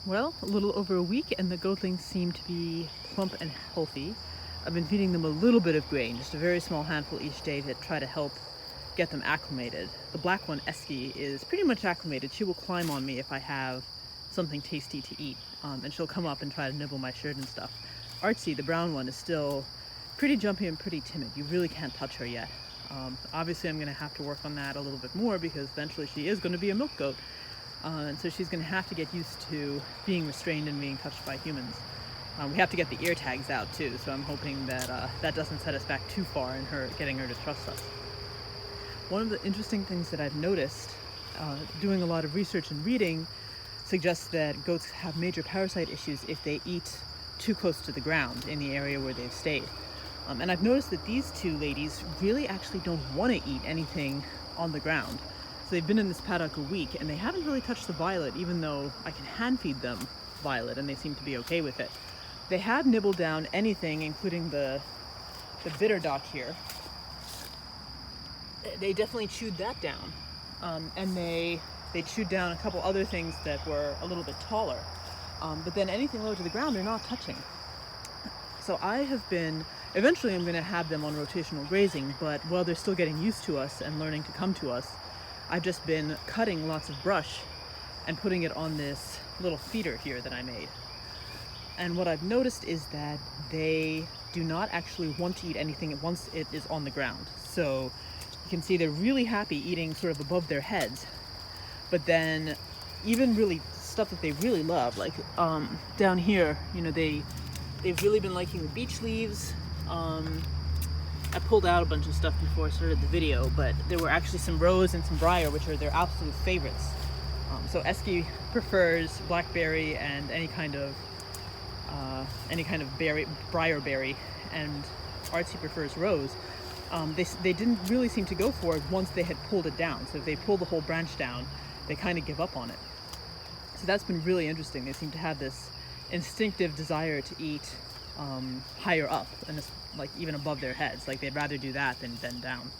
Well, a little over a week, and the goatlings seem to be plump and healthy. I've been feeding them a little bit of grain, just a very small handful each day to try to help get them acclimated. The black one, Esky, is pretty much acclimated. She will climb on me if I have something tasty to eat, and she'll come up and try to nibble my shirt and stuff. Artsy, the brown one, is still pretty jumpy and pretty timid. You really can't touch her yet. Obviously, I'm going to have to work on that a little bit more because eventually she is going to be a milk goat. And so she's going to have to get used to being restrained and being touched by humans. We have to get the ear tags out too, so I'm hoping that that doesn't set us back too far in getting her to trust us. One of the interesting things that I've noticed, doing a lot of research and reading, suggests that goats have major parasite issues if they eat too close to the ground in the area where they've stayed. And I've noticed that these two ladies really actually don't want to eat anything on the ground. So they've been in this paddock a week and they haven't really touched the violet, even though I can hand feed them violet and they seem to be okay with it. They have nibbled down anything, including the bitter dock here. They definitely chewed that down. And they chewed down a couple other things that were a little bit taller. But then anything low to the ground, they're not touching. So eventually I'm going to have them on rotational grazing, but while they're still getting used to us and learning to come to us, I've just been cutting lots of brush and putting it on this little feeder here that I made. And what I've noticed is that they do not actually want to eat anything once it is on the ground. So you can see they're really happy eating sort of above their heads. But then even really stuff that they really love, like down here, they've really been liking the beech leaves. I pulled out a bunch of stuff before I started the video, but there were actually some rose and some briar, which are their absolute favorites. So Esky prefers blackberry and any kind of berry, briar berry, and Artsy prefers rose. They didn't really seem to go for it once they had pulled it down. So if they pull the whole branch down, they kind of give up on it. So that's been really interesting. They seem to have this instinctive desire to eat higher up, and like even above their heads. Like they'd rather do that than bend down.